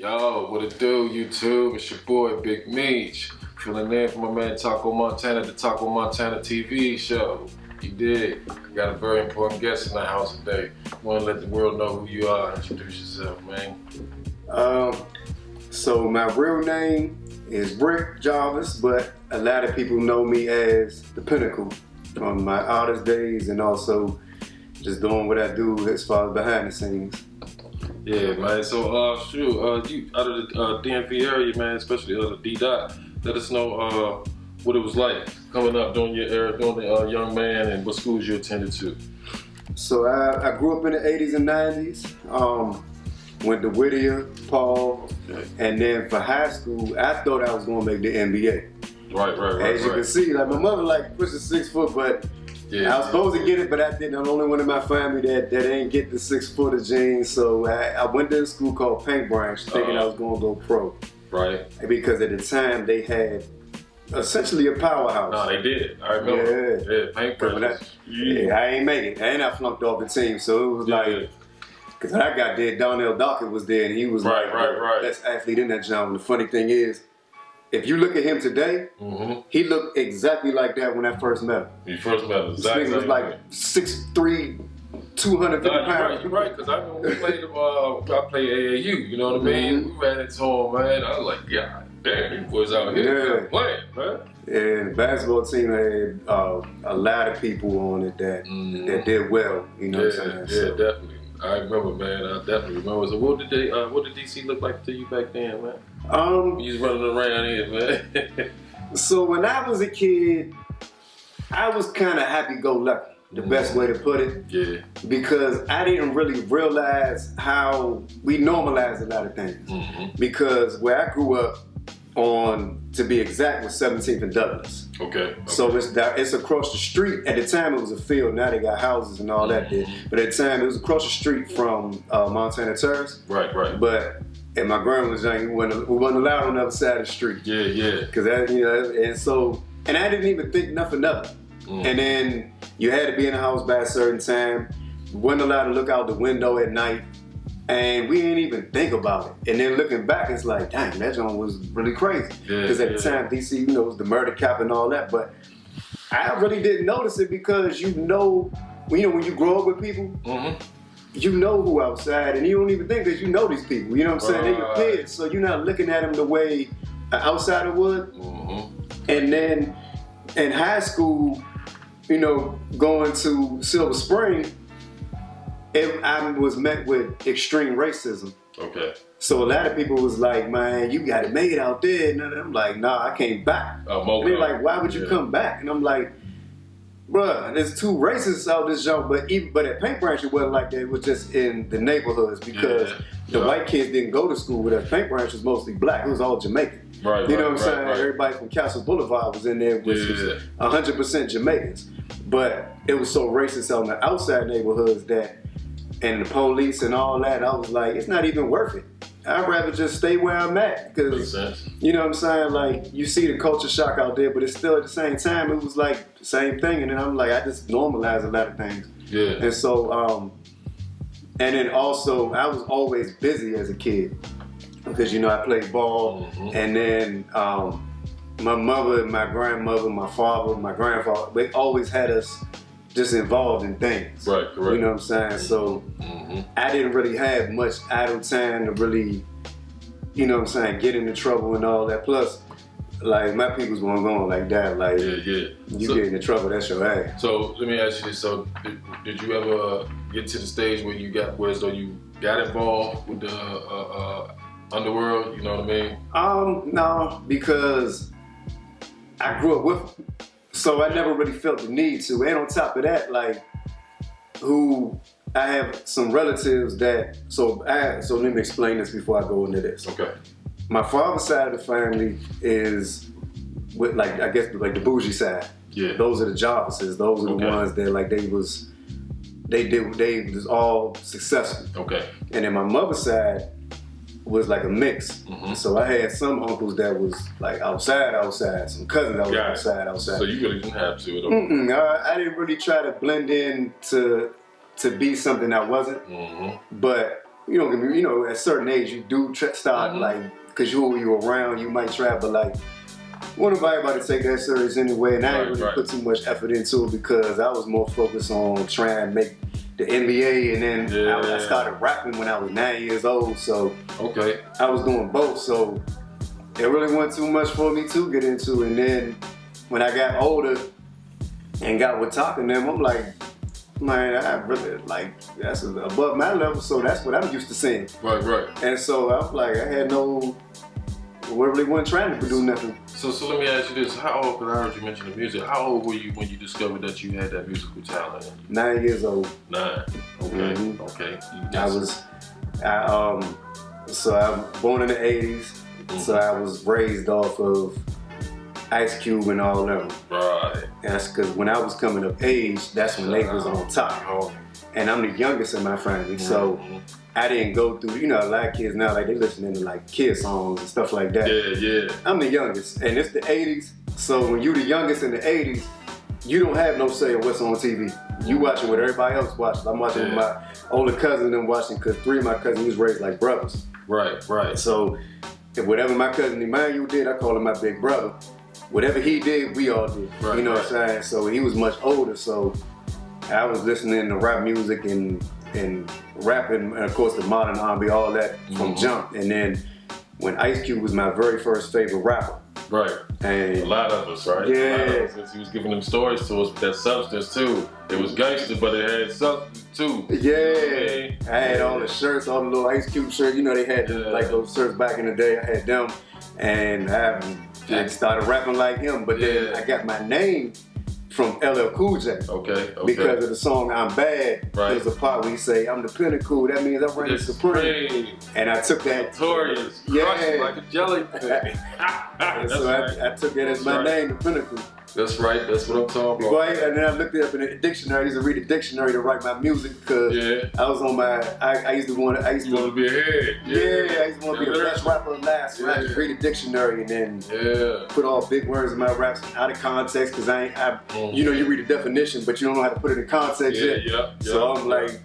Yo, what it do, YouTube? It's your boy, Big Meech. Filling in for my man Taco Montana, the TacoMontanaTV show. You did. I got a very important guest in the house today. Want to let the world know who you are. Introduce yourself, man. So my real name is Rick Jarvis, but a lot of people know me as The Pinnakal from my artist days and also just doing what I do as far as behind the scenes. Yeah, man. So, you out of the DMV area, man, especially the D-Dot, let us know what it was like coming up during your era, during the young man, and what schools you attended to. So I grew up in the 80s and 90s. Went to Whittier, Paul, and then for high school, I thought I was going to make the NBA. Right. As you can see, like my mother pushed 6 foot, but I was supposed to get it, but I didn't. I'm the only one in my family that ain't get the 6 foot of jeans. So I went to a school called Paint Branch, thinking I was going to go pro. Right. Because at the time they had essentially a powerhouse. No, they did. I remember. Yeah, Paint Branch. I ain't make it, and I flunked off the team. So it was like. Because when I got there, Donnell Dockett was there, and he was right. best athlete in that genre. The funny thing is, if you look at him today, he looked exactly like that when I first met him. You first met him, exactly. This nigga was like 6'3", 250 pounds. You're right, because I remember when we played him, I played AAU, you know what I mean? We ran into him, man. I was like, God damn, these boys out here playing, man. And the basketball team had a lot of people on it that did well, you know what I'm saying? Yeah, definitely. I remember, man. I definitely remember. So, what did DC look like to you back then, man? You was running around here, man. So when I was a kid, I was kind of happy-go-lucky. The best way to put it. Yeah. Because I didn't really realize how we normalized a lot of things. Because where I grew up, to be exact, was 17th and Douglas. Okay. So it's across the street. At the time, it was a field. Now they got houses and all that there. But at the time, it was across the street from Montana Terrace. Right. But and my grandma was young. We wasn't allowed on the other side of the street. Yeah. Because and I didn't even think nothing of it. And then you had to be in the house by a certain time. You wasn't allowed to look out the window at night. And we didn't even think about it. And then looking back, it's like, dang, that joint was really crazy. Because at the time, DC, it was the murder cap and all that. But I really didn't notice it because when you grow up with people, you know who outside, and you don't even think that you know these people. You know what I'm saying? They're your kids, so you're not looking at them the way an outsider would. And then in high school, going to Silver Spring, I was met with extreme racism. Okay. So a lot of people was like, man, you got it made out there. And I'm like, nah, I came back. And they're like, why would you come back? And I'm like, bruh, there's two racists out this joint. But at Paint Branch, it wasn't like that. It was just in the neighborhoods because the white kids didn't go to school with us. Paint Branch was mostly black. It was all Jamaican. Right. You know what I'm saying? Right. Everybody from Castle Boulevard was in there, which was 100% Jamaicans. But it was so racist on the outside neighborhoods and the police and all that, I was like, it's not even worth it. I'd rather just stay where I'm at because, you know what I'm saying? Like, you see the culture shock out there, but it's still at the same time, it was like the same thing. And then I'm like, I just normalized a lot of things. Yeah. And so, and then also, I was always busy as a kid because, I played ball. And then my mother, my grandmother, my father, my grandfather, they always had us just involved in things. Right, correct. You know what I'm saying? So I didn't really have much idle time to really, get into trouble and all that. Plus, like, my people's weren't going like that. Like, you get into trouble, that's your ass. So let me ask you this. So did you ever get to the stage where you got involved with the underworld, you know what I mean? No, because I grew up with them. So I never really felt the need to. And on top of that, like, I have some relatives so let me explain this before I go into this. Okay. My father's side of the family is with, like, I guess, like the bougie side. Yeah. Those are the Jarvises. Those are the ones that they was all successful. Okay. And then my mother's side was like a mix. So I had some uncles that was like outside, some cousins that was outside. So you really didn't have to. I didn't really try to blend in to be something I wasn't. But you know, at a certain age, you do start like, because you're around, you might try, but like, want everybody to take that serious anyway, and I didn't really put too much effort into it because I was more focused on trying to make the NBA, and then I started rapping when I was 9 years old, so I was doing both, so it really wasn't too much for me to get into. And then when I got older and got with talking to them, I'm like, man, I really, like, that's above my level, so that's what I'm used to seeing. Right. And so I'm like, I had really wasn't trying to do nothing. So let me ask you this: how old? Because I heard you mention the music. How old were you when you discovered that you had that musical talent? 9 years old. 9. Okay. Okay. So I'm born in the '80s. So I was raised off of Ice Cube and all them. Right. That's because when I was coming of age, that's when they was on top. And I'm the youngest in my family, so I didn't go through, you know, a lot of kids now, like they listening to like kid songs and stuff like that. Yeah. I'm the youngest, and it's the 80s, so when you the youngest in the 80s, you don't have no say in what's on TV. You watching what everybody else watches. I'm watching with my older cousin and watching, because 3 of my cousins was raised like brothers. Right. So if whatever my cousin Emmanuel did, I call him my big brother. Whatever he did, we all did. You know what I'm saying? So he was much older, so I was listening to rap music and rapping, and of course the modern R&B, all that from jump. And then when Ice Cube was my very first favorite rapper. Right. And a lot of us, right? Yeah. A lot of us, he was giving them stories to us with that substance too. It was gangster, but it had substance too. Yeah. I had all the shirts, all the little Ice Cube shirts. You know, they had like those shirts back in the day. I had them, and I started rapping like him. But then I got my name from LL Cool J. Okay. Because of the song I'm Bad. There's a part where he say, I'm the pinnacle, that means I'm reigning supreme. And I took that. Notorious. Like a jellyfish. So I took that as my name, the pinnacle. That's right, that's what I'm talking about. And then I looked it up in the dictionary. I used to read the dictionary to write my music because I was on my, I used to want to be ahead. I used to want to be the best rapper last. So I had to read the dictionary and then put all big words in my raps out of context, because you know, you read the definition, but you don't know how to put it in context yet. So I'm like,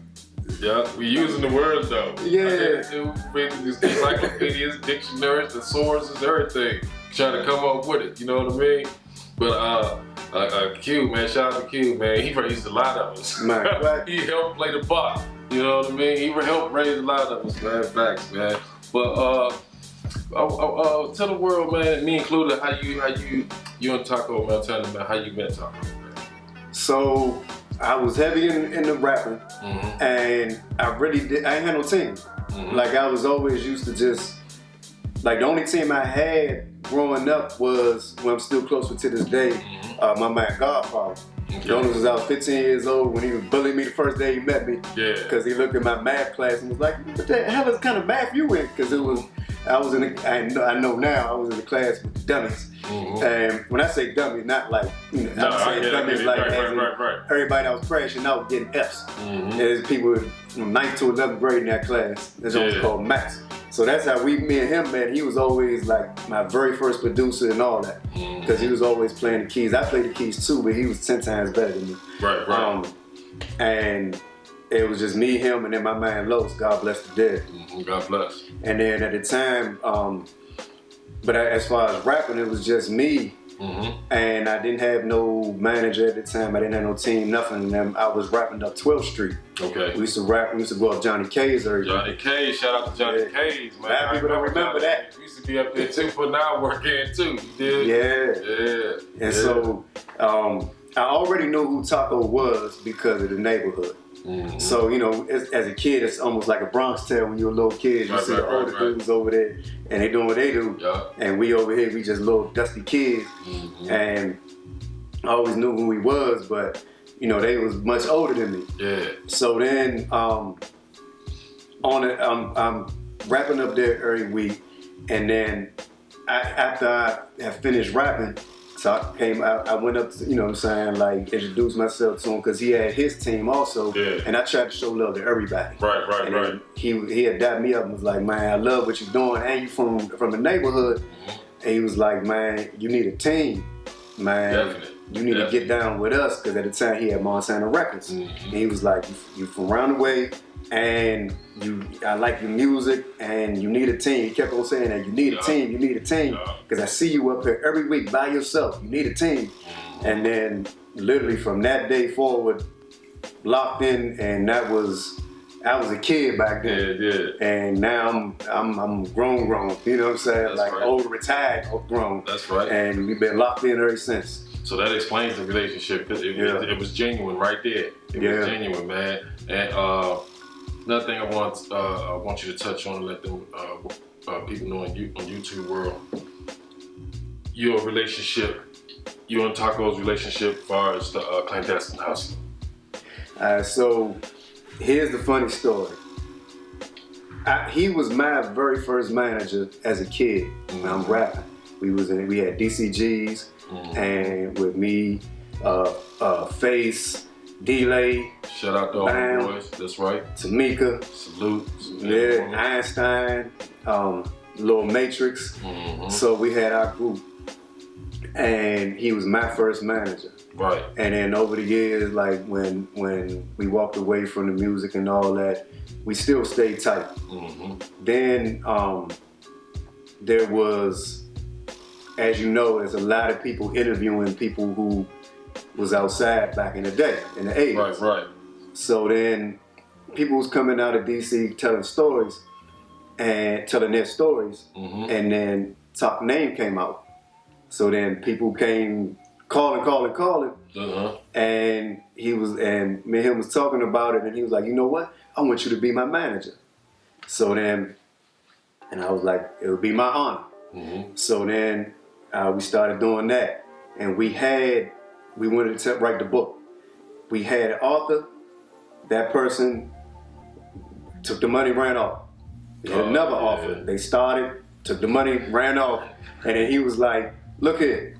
we using the words though. Yeah. Encyclopedias, dictionaries, the sources, everything. Trying to come up with it, you know what I mean? But Q, man, shout out to Q, man. He raised a lot of us. Man, he helped play the part, you know what I mean? He helped raise a lot of us, man. Facts, man. But tell the world, man, me included, how you and Taco Montana, man, how you met Taco, man? So I was heavy in the rapping, and I ain't had no team. Like I was always used to just, like the only team I had growing up was, when I'm still close with to this day, my man Godfather. Jonas was, I was 15 years old when he was bullying me the first day he met me. Because he looked at my math class and was like, what the hell is kind of math you in? Because I know now, I was in the class with the dummies. And when I say dummies, not like, you know, I'm saying dummies like everybody that was crashing out getting F's. There's people from 9th to 11th grade in that class. That's what it's called maths. So that's how me and him met. He was always like my very first producer and all that. Because he was always playing the keys. I played the keys too, but he was 10 times better than me. And it was just me, him, and then my man Los, God bless the dead. God bless. And then at the time, but as far as rapping, it was just me. And I didn't have no manager at the time. I didn't have no team, nothing. And I was rapping up 12th Street. We used to rap. We used to go up Johnny K's. Johnny K's. Shout out to Johnny K's, man. Bad people don't remember that. We used to be up there too, but now working too. You did? And so I already knew who Taco was because of the neighborhood. So, you know, as a kid, it's almost like a Bronx tale when you're a little kid. You see the older dudes over there, and they doing what they do. And we over here, we just little dusty kids. And I always knew who he was, but, you know, they was much older than me. So then, I'm rapping up there every week, and then after I had finished rapping, so I went up to, you know what I'm saying, like introduced myself to him because he had his team also. And I tried to show love to everybody. And he had dapped me up and was like, man, I love what you're doing, and you from the neighborhood. And he was like, man, you need a team, man. You need to get down with us, because at the time he had Montana Records. And he was like, you from around the way, and I like your music, and you need a team. He kept on saying that you need a team, you need a team, because I see you up here every week by yourself. You need a team, and then literally from that day forward, locked in, and I was a kid back then, and now I'm grown, you know what I'm saying? That's like right. old, retired, grown. That's right. And we've been locked in ever since. So that explains the relationship. It was genuine right there. It was genuine, man. And another thing I want you to touch on and let them people know on YouTube world, your relationship, you and Taco's relationship as far as the clandestine hustling. So here's the funny story. He was my very first manager as a kid when I'm rapping. We had DCGs, and with me, Face, Delay. Shout out to all the boys. That's right. Tamika. Salute. Yeah, Einstein, Little Matrix. So we had our group, and he was my first manager. Right. And then over the years, like when we walked away from the music and all that, we still stayed tight. Then there was, as you know, there's a lot of people interviewing people who was outside back in the day, in the 80s. Right. So then people was coming out of DC telling stories and telling their stories, and then Top Name came out. So then people came calling, and me and him was talking about it, and he was like, you know what? I want you to be my manager. So then, and I was like, it would be my honor. So then we started doing that, and we wanted to write the book. We had an author. That person took the money, ran off. We had another author. They started, took the money, ran off, and then he was like, look here.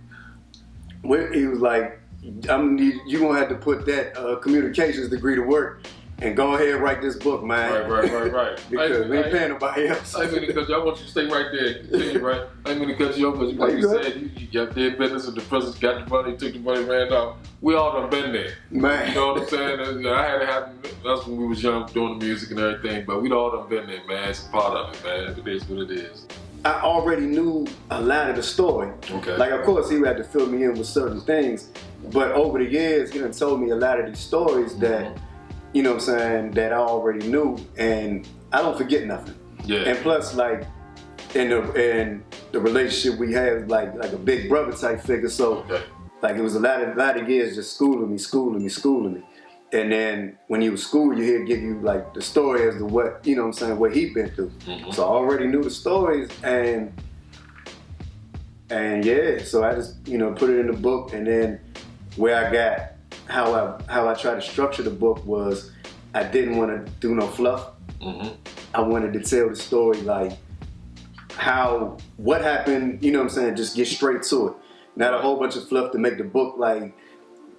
He was like, you're gonna have to put that communications degree to work and go ahead and write this book, man. Right. Because we ain't paying nobody else. I ain't gonna cut you. I want you to stay right there. Continue, right? I ain't gonna cut you off because, like you said, you got their business and the president got the money, took the money, ran off. We all done been there. Man. You know what I'm saying? I had it happen. That's when we was young, doing the music and everything. But we all done been there, man. It's a part of it, man. It is what it is. I already knew a lot of the story. Okay. Like, of course, he had to fill me in with certain things. But over the years, he done told me a lot of these stories that, you know what I'm saying, that I already knew, and I don't forget nothing. Yeah. And plus, like, in the relationship we had, like a big brother type figure. So, like, it was a lot of years just schooling me. And then when he was schooled, he'd give you like the story as to what, you know what I'm saying, what he'd been through. So I already knew the stories, and yeah, so I just, you know, put it in the book. And then where I got, how I tried to structure the book was, I didn't want to do no fluff. I wanted to tell the story like what happened, you know what I'm saying, just get straight to it. Not a whole bunch of fluff to make the book like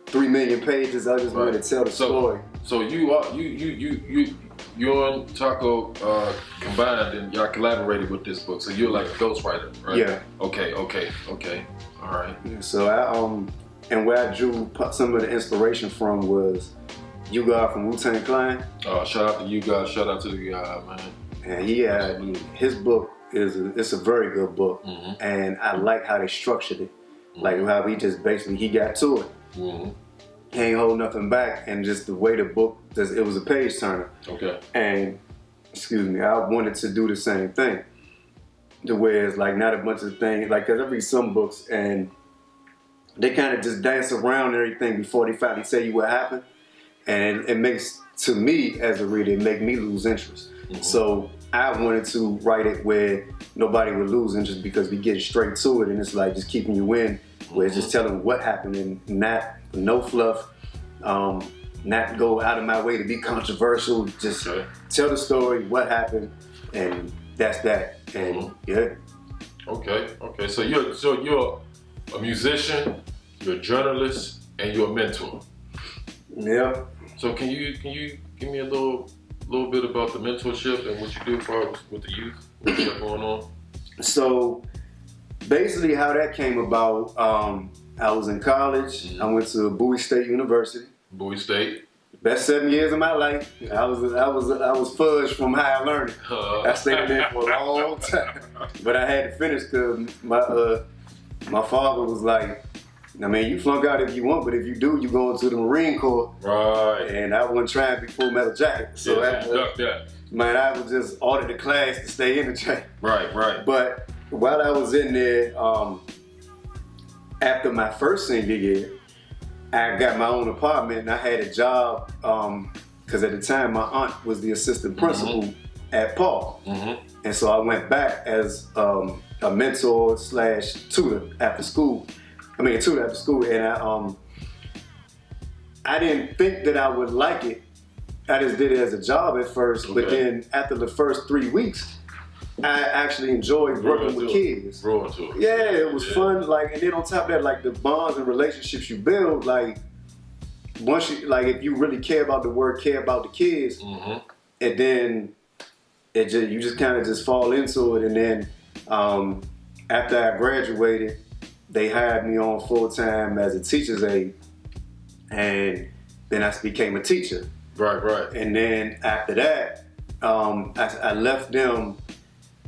3 million pages. I just wanted to tell the story. So you and Taco combined and y'all collaborated with this book. So you're like a ghostwriter, right? Yeah. Okay. All right. So and where I drew some of the inspiration from was You God from Wu-Tang Clan. Shout out to you guys. Shout out to the guy, man. And his book it's a very good book, and I like how they structured it. Like how he just basically he got to it. He ain't hold nothing back, and just the way the book does, it was a page turner. Okay. And I wanted to do the same thing. The way it's like not a bunch of things, like, cause I read some books and they kind of just dance around everything before they finally tell you what happened, and it makes, to me as a reader, it make me lose interest. So I wanted to write it where nobody would lose interest, because we get straight to it, and it's like just keeping you in, where it's just telling what happened and not no fluff, not go out of my way to be controversial. Just tell the story, what happened, and that's that. And yeah. Okay. So you're a musician, you're a journalist, and you're a mentor. Yeah. So can you give me a little bit about the mentorship and what you do for with the youth? What's going on? So basically, how that came about, I was in college. I went to Bowie State University. Bowie State. Best 7 years of my life. I was fudged from how I learned it. I stayed in there for a long time, but I had to finish because my father was like, I mean, you flunk out if you want, but if you do, you go into the Marine Corps. Right. And I wasn't trying to be Full Metal Jacket. So man, I was just ordered the class to stay in the jacket. Right, right. But while I was in there, after my first senior year, I got my own apartment and I had a job, because at the time my aunt was the assistant principal at Paul. And so I went back as a mentor / tutor after school. I mean, a tutor after school, and I didn't think that I would like it. I just did it as a job at first, but then after the first 3 weeks, I actually enjoyed working with kids. Yeah, it was fun. Like, and then on top of that, like the bonds and relationships you build, like once you, like if you really care about the work, care about the kids, and then you just kind of just fall into it. And then after I graduated, they hired me on full time as a teacher's aide, and then I became a teacher. Right, right. And then after that, I left them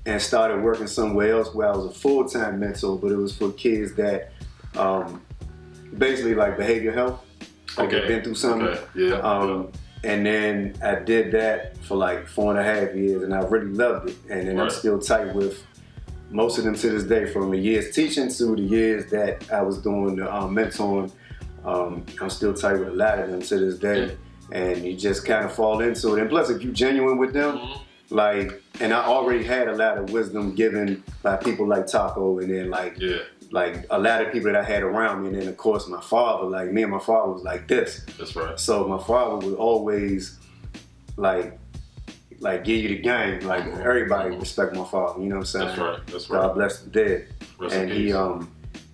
and started working somewhere else where I was a full-time mentor, but it was for kids that basically like behavioral health, like they've been through something. And then I did that for like 4.5 years, and I really loved it. And then I'm still tight with most of them to this day, from the years teaching to the years that I was doing the mentoring. I'm still tight with a lot of them to this day. And you just kind of fall into it. And plus, if you're genuine with them, like, and I already had a lot of wisdom given by people like Taco, and then like a lot of people that I had around me, and then of course my father. Like me and my father was like this. That's right. So my father would always like give you the game. Like everybody respect my father. You know what I'm saying? That's right. That's right. God bless the dead. And he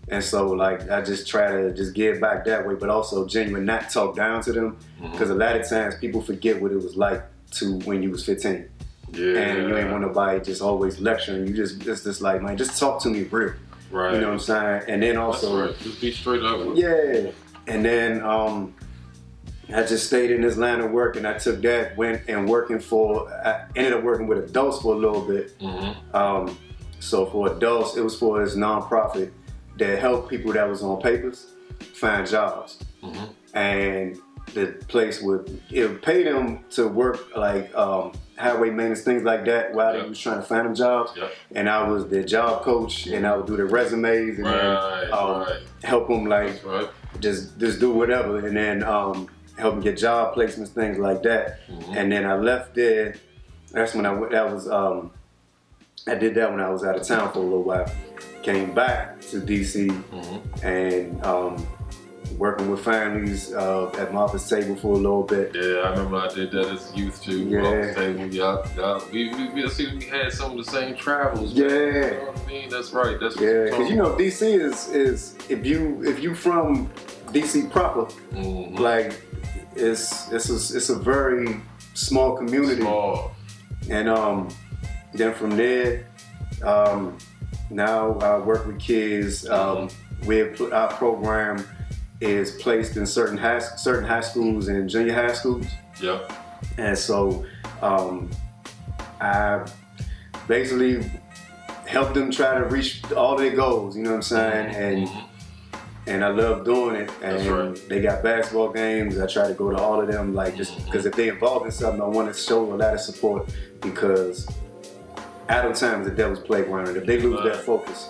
and so like I just try to just give back that way, but also genuine, not talk down to them, because a lot of times people forget what it was like to when you was 15. And you ain't want nobody just always lecturing. You it's just like, man, just talk to me real. Right. You know what I'm saying? And then also, just be straight up with it. And then I just stayed in this line of work, and I took that, went and I ended up working with adults for a little bit. So for adults, it was for this nonprofit that helped people that was on papers find jobs. And the place would pay them to work like highway maintenance, things like that, while they was trying to find them jobs. And I was their job coach, and I would do their resumes, and then help them like just do whatever, and then help them get job placements, things like that. And then I left there. That's when I did that when I was out of town for a little while. Came back to DC and working with families at my office table for a little bit. Yeah, I remember I did that as a youth too. Office table. We had some of the same travels. You know what I mean? That's right. That's because you know DC is if you from DC proper, like it's a very small community. And then from there, now I work with kids. Our program is placed in certain high schools and junior high schools. And so I basically help them try to reach all their goals. You know what I'm saying? And I love doing it. And they got basketball games. I try to go to all of them, like just because if they're involved in something, I want to show a lot of support, because idle time is the devil's playground. And if they lose that focus,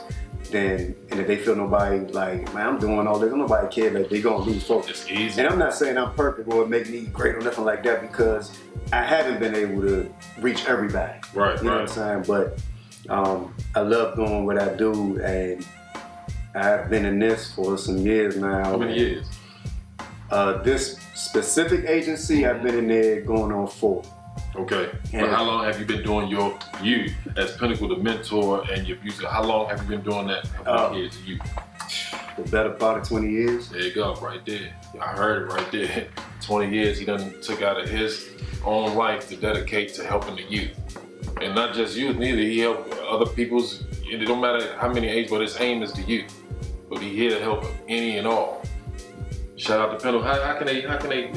then, and if they feel nobody like, man, I'm doing all this, nobody care, like they're gonna lose focus. It's easy. And I'm not saying I'm perfect or make me great or nothing like that, because I haven't been able to reach everybody. You know what I'm saying? But I love doing what I do, and I've been in this for some years now. How many years? This specific agency, I've been in there going on 4. Okay. But how long have you been doing you as Pinnacle, the mentor, and your music? How long have you been doing that? How many years you? The better part of 20 years. There you go, right there. I heard it right there. 20 years he done took out of his own life to dedicate to helping the youth. And not just youth, neither. He helped other people's, it don't matter how many age, but his aim is the youth. But he here to help any and all. Shout out to Pinnakal. How can they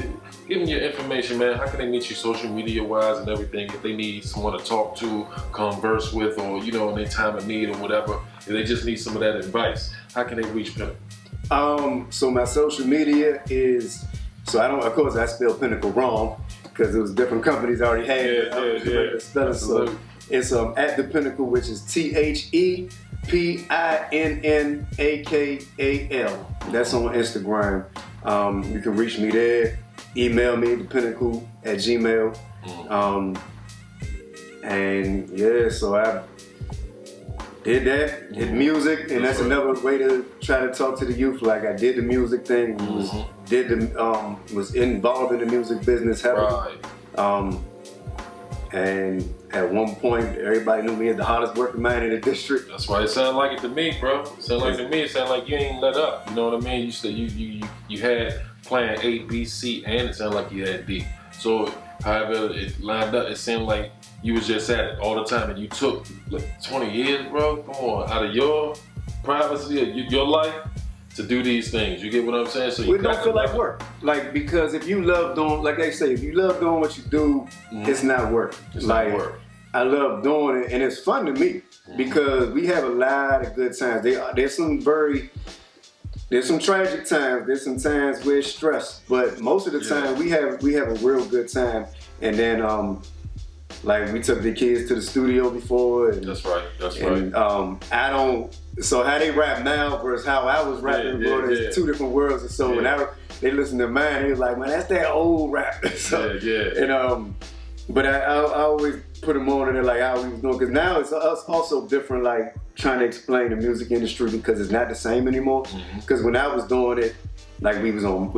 give them your information, man? How can they meet you social media wise and everything if they need someone to talk to, converse with, or you know, in their time of need or whatever? If they just need some of that advice, how can they reach Pinnakal? So my social media is, of course I spelled Pinnakal wrong because it was different companies already had it. So it's at The Pinnakal, which is ThePinnakal. That's on Instagram. You can reach me there. Email me, thepinnakal@gmail. And yeah, so I did that, did music, and that's another way to try to talk to the youth. Like I did the music thing, was involved in the music business heavily. And at one point, everybody knew me as the hardest working man in the district. That's why it sounded like it to me, bro. It sounded like to me, it sounded like you ain't let up. You know what I mean? You said you had plan A, B, C, and it sounded like you had D. So however it lined up, it seemed like you was just at it all the time, and you took like 20 years, bro. Come on, out of your privacy, your life, to do these things. You get what I'm saying? So you don't feel like work. Like, because if you love doing, like they say, if you love doing what you do, it's not work. It's like, not work. I love doing it, and it's fun to me because we have a lot of good times. There's some tragic times. There's some times we're stressed, but most of the time we have a real good time. And then like we took the kids to the studio before. And, that's right. So how they rap now versus how I was rapping, bro, there's two different worlds. And so when they listen to mine, they was like, man, that's that old rap. So, and but I always put them on and they're like how we was doing, because now it's also different, like trying to explain the music industry because it's not the same anymore. Because when I was doing it, like we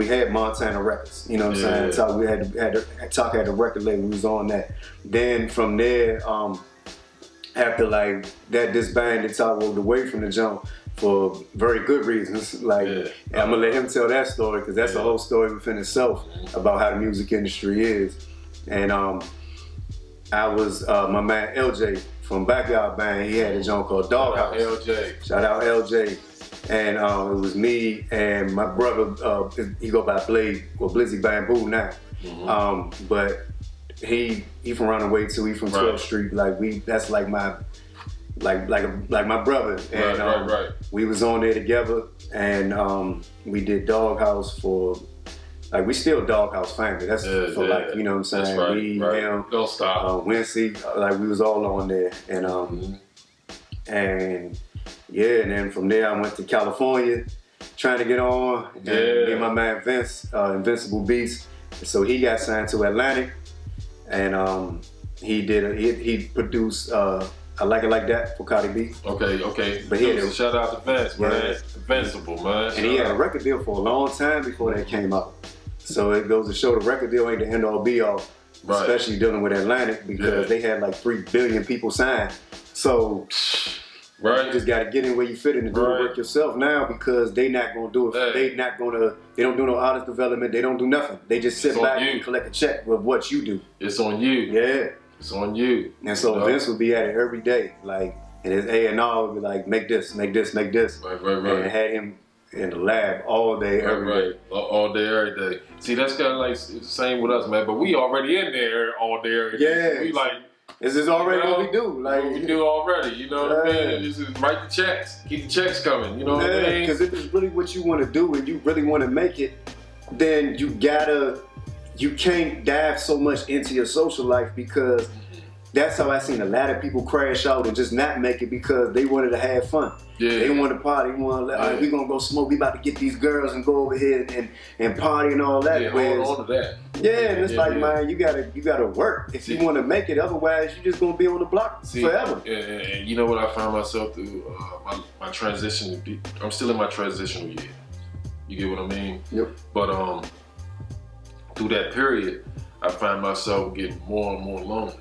had Montana Records, you know what I'm saying? So we had the record label, we was on that. Then from there, after like that disbanded, Talk walked away from the jump for very good reasons. Like I'm gonna let him tell that story because that's a whole story within itself about how the music industry is. And I was my man LJ from Backyard Band. He had a joint called Doghouse. Shout out LJ. And it was me and my brother. He go by Blizzy Bamboo now. But he from Runaway too. He from 12th Street. Like that's like my my brother. And we was on there together, and we did Doghouse for. Like we still Doghouse family. That's for like, you know what I'm saying? That's me, him, don't stop. Wincy, like we was all on there. And and then from there I went to California trying to get on. And me and my man Vince, Invincible Beats. So he got signed to Atlantic, and he produced I Like It Like That for Cardi B. Okay. But shout out to Vince, man. Invincible, man. And he had a record deal for a long time before that came out. So it goes to show the record deal ain't the end all be all, especially dealing with Atlantic because they had like 3 billion people signed. So you just got to get in where you fit in and do the work yourself now because they not gonna do it. They don't do no artist development. They don't do nothing. They just sit back and collect a check with what you do. It's on you. Yeah. It's on you. And so Vince would be at it every day, like, and his A&R would be like, make this. And I had him in the lab all day, every day. All day, every day. See, that's kind of like the same with us, man. But we already in there all day, every day. Yeah. So we like, this is already what we do. Like what we do already. You know what I mean? This is write the checks, keep the checks coming. You know what I mean? Because if it's really what you want to do and you really want to make it, then you can't dive so much into your social life because that's how I seen a lot of people crash out and just not make it because they wanted to have fun. They want to party, we gonna go smoke, we about to get these girls and go over here and party and all that. Hold on to that. And it's like, man, you gotta work if you want to make it. Otherwise, you're just gonna be on the block forever. And you know what I found myself through my transition. I'm still in my transitional year. You get what I mean? Yep. But through that period, I found myself getting more and more lonely.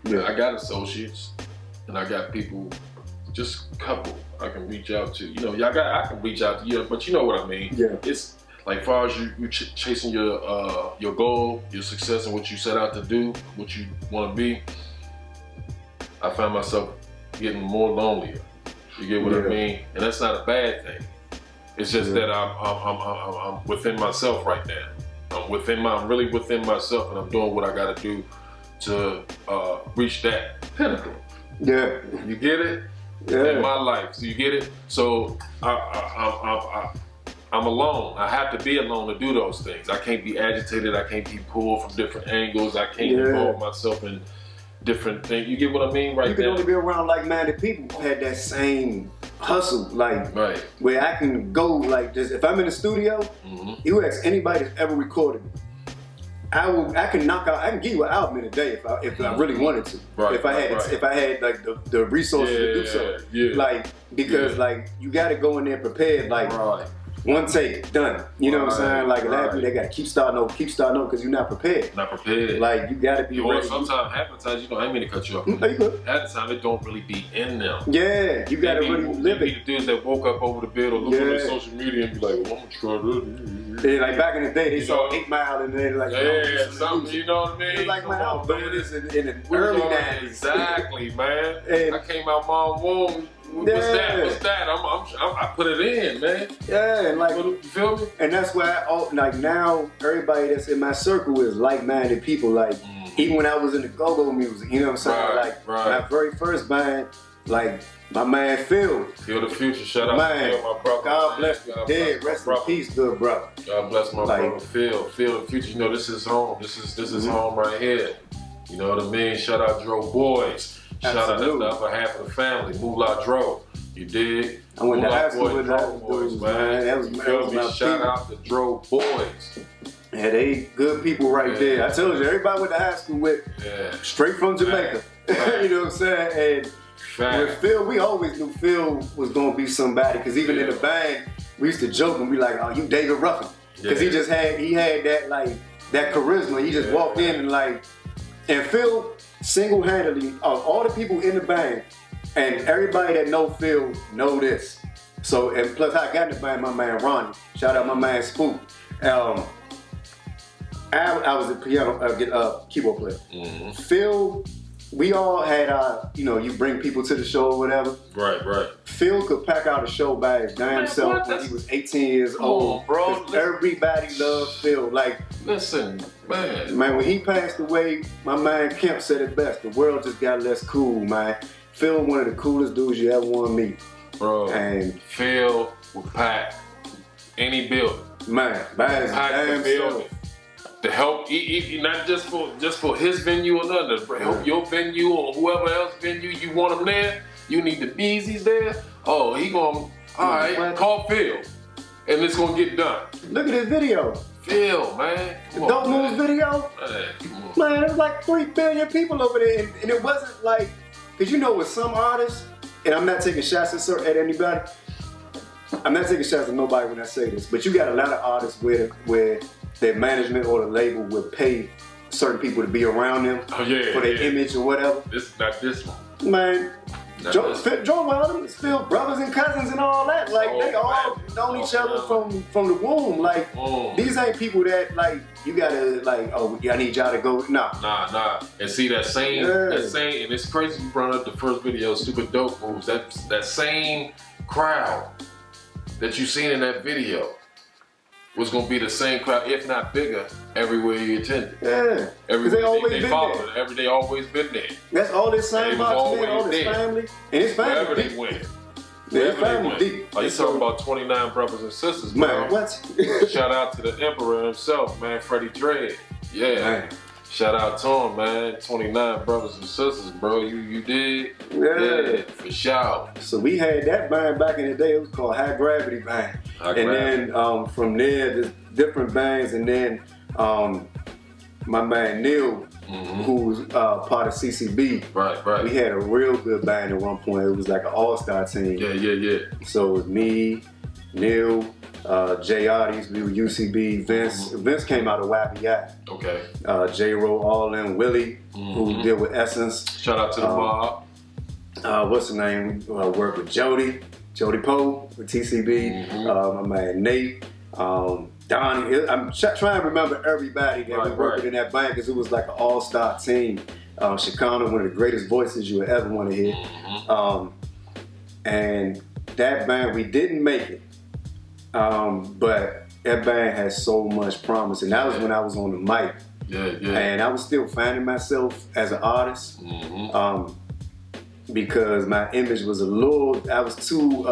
Yeah. I got associates, and I got people, just a couple I can reach out to. You know, I can reach out to you, but you know what I mean. Yeah. It's like far as you chasing your goal, your success, and what you set out to do, what you want to be. I found myself getting more lonelier. You get what I mean? And that's not a bad thing. It's just that I'm within myself right now. I'm really within myself, and I'm doing what I got to do to reach that pinnacle. Yeah. You get it? Yeah. In my life, so you get it? So I'm alone. I have to be alone to do those things. I can't be agitated. I can't be pulled from different angles. I can't involve myself in different things. You get what I mean? Right. You can only be around like-minded people who had that same hustle, like where I can go like this. If I'm in the studio, you ask anybody that's ever recorded me, I can give you an album in a day if I really wanted to. Right, if I had like the resources to do so. Yeah. Like because like you gotta go in there prepared, like one take, done. You know what I'm saying? Like a lot of people, they gotta keep starting over because you're not prepared. Not prepared. Like you gotta be ready. Sometimes half the time, I didn't mean to cut you off. No, you good. Half the time it don't really be in them. Yeah, you gotta really live it. The dudes that woke up over the bed or look on social media and be like, well, I'm gonna try this. Yeah, like back in the day, they saw 8 Mile and they're like, something, you know what I mean? It's like, man, I was doing this in the early 90s. Exactly, man. I came out mom's womb. What's that? I put it in, man. Yeah, and like, you feel me? And that's why like now everybody that's in my circle is like-minded people. Like even when I was in the go-go music, you know what I'm saying? My very first band, like my man Phil. Feel the future. Shout out to Phil, my brother. God bless the dead. Rest in peace, good brother. God bless my brother Phil. Feel the future. You know, this is home. This is home right here. You know what I mean? Shout out Dro Boys. Shout out to the upper half of the family, Moolah Dro. You did. I went to high school with Dro Boys, man. That was shout out to Dro Boys. Yeah, they good people right there. I told you, everybody went to high school with, straight from Jamaica. You know what I'm saying? And with Phil, we always knew Phil was gonna be somebody, because even in the band, we used to joke and be like, oh, you David Ruffin. Because he had that that charisma. He just walked in and and Phil single-handedly, of all the people in the band, and everybody that know Phil know this. So, and plus I got in the band, my man Ronnie. Shout out my man Spook. I was a keyboard player. Phil, we all had our, you bring people to the show or whatever. Right. Phil could pack out a show by his damn self when he was 18 years old. Bro. Everybody loved Phil. Like, listen, man. Man, when he passed away, my man Kemp said it best. The world just got less cool, man. Phil, one of the coolest dudes you ever want to meet. Bro, and Phil would pack any building. Man, by his damn building. To help, not just for his venue or nothing, to help your venue or whoever else venue you want him there. You need the Beezy's there. Oh, he gonna, call Phil, and it's gonna get done. Look at this video. Phil, man. The Dope Moves video. Man, there was like 3 billion people over there, and it wasn't like, because with some artists, and I'm not taking shots at anybody. I'm not taking shots at nobody when I say this, but you got a lot of artists where their management or the label would pay certain people to be around them for their image or whatever. This is not this one. Man, Joe Wilder is still brothers and cousins and all that. Like, they all known each other from the womb. Like, these ain't people that, you gotta, I need y'all to go. Nah. And see that same, and it's crazy you brought up the first video, Stupid Dope Moves. That same crowd that you seen in that video was gonna be the same crowd, if not bigger, everywhere you attended. Yeah. Everywhere they always been followed it. They always been there. That's all this same box, man, all his family. And his family. Wherever they went. His family deep. You talking about 29 brothers and sisters, man. What? Shout out to the Emperor himself, man, Freddie Dredd. Yeah. Man. Shout out to him, man. 29 brothers and sisters, bro. You did? Yeah, for sure. So we had that band back in the day. It was called High Gravity Band. Then from there, there's different bands. And then my man Neil, who's part of CCB. Right. We had a real good band at one point. It was like an all-star team. Yeah. So it was me, Neil, J.R.'s, we were UCB, Vince came out of YBI. Okay. J-Ro, all in, Willie, who did with Essence. Shout out to the mob. What's the name? Worked with Jody Poe with TCB. My man Nate, Donnie. I'm trying to remember everybody that we worked in that band, because it was like an all-star team. Shekinah, one of the greatest voices you would ever want to hear. And that band, we didn't make it. But that band has so much promise, and that was when I was on the mic. And I was still finding myself as an artist, because my image was I was too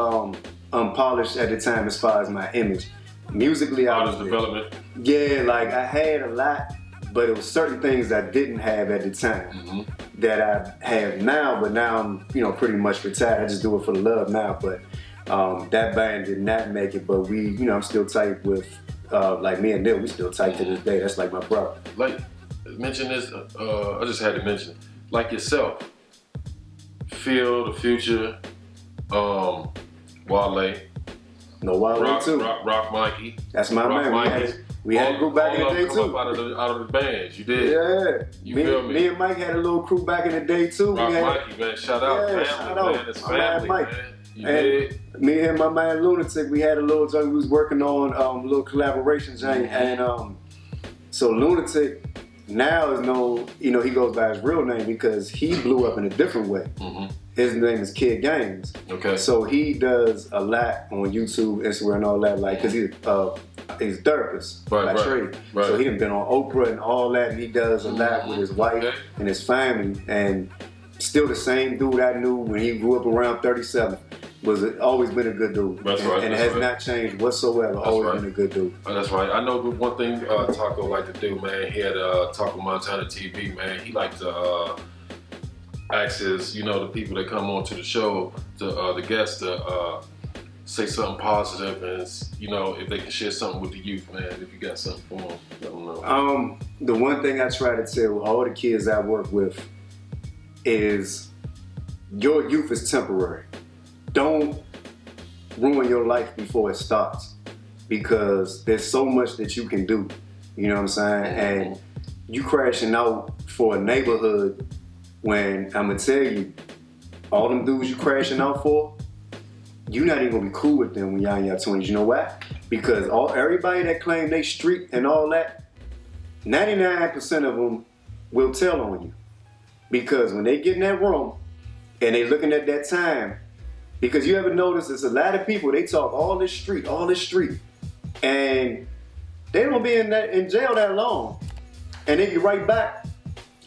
unpolished at the time as far as my image. Musically, artist development. Yeah, like I had a lot, but it was certain things I didn't have at the time that I have now. But now I'm, pretty much retired. I just do it for the love now. But that band did not make it. But we, I'm still tight with, like me and Neil. We still tight to this day. That's like my brother. Like, mention this. I just had to mention, like yourself, Phil, The Future, Wale. No, Wale too. Rock Mikey. That's my man. We had a group back in the day too. Out of the bands, you did. Yeah. You feel me? Me and Mike had a little crew back in the day too. Rock Mikey, man. Shout out, family, shout out. Man. It's family, Mike. Man. You did. Me and my man Lunatic, we had a little joint. We was working on a little collaboration joint, and so Lunatic now is known. He goes by his real name because he blew up in a different way. His name is Kid Games. Okay. So he does a lot on YouTube, Instagram, and all that, like, cause he's a therapist by trade. So he done been on Oprah and all that, and he does a lot with his wife and his family, and still the same dude I knew when he grew up around 37. Always been a good dude. That's right. And it has not changed whatsoever. Always been a good dude. That's right. I know the one thing Taco like to do, man. He had TacoMontanaTV, man. He liked to access, the people that come on to the show, the guests, to say something positive, and if they can share something with the youth, man. If you got something for them, let them know. The one thing I try to tell all the kids I work with is your youth is temporary. Don't ruin your life before it starts, because there's so much that you can do. You know what I'm saying? And you crashing out for a neighborhood when I'm gonna tell you, all them dudes you crashing out for, you're not even gonna be cool with them when y'all in your 20s. You know why? Because everybody that claim they street and all that, 99% of them will tell on you. Because when they get in that room and they looking at that time, because you ever notice there's a lot of people, they talk all this street, and they don't be in jail that long. And they be right back,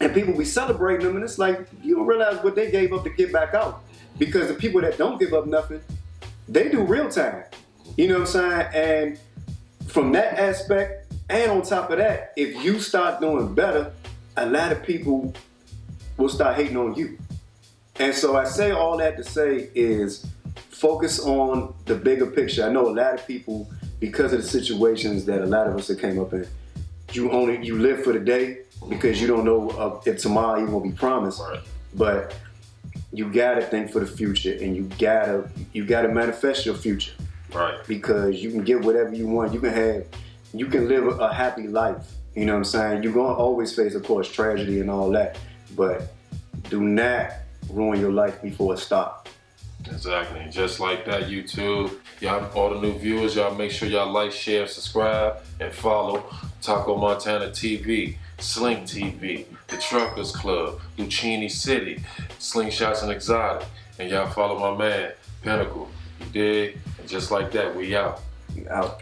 and people be celebrating them, and it's like, you don't realize what they gave up to get back out. Because the people that don't give up nothing, they do real time. You know what I'm saying? And from that aspect, and on top of that, if you start doing better, a lot of people will start hating on you. And so I say all that to say is focus on the bigger picture. I know a lot of people, because of the situations that a lot of us have came up in, you live for the day because you don't know if tomorrow you won't be promised. But you gotta think for the future, and you gotta manifest your future. Because you can get whatever you want. You can live a happy life. You know what I'm saying? You're gonna always face, of course, tragedy and all that, but do not ruin your life before it stops. Exactly. Just like that, YouTube. Y'all, all the new viewers, y'all make sure y'all like, share, subscribe, and follow TacoMontanaTV, Sling TV, The Truckers Club, Lucchini City, Slingshots and Exotic. And y'all follow my man, Pinnakal. You dig? And just like that, we out. We out.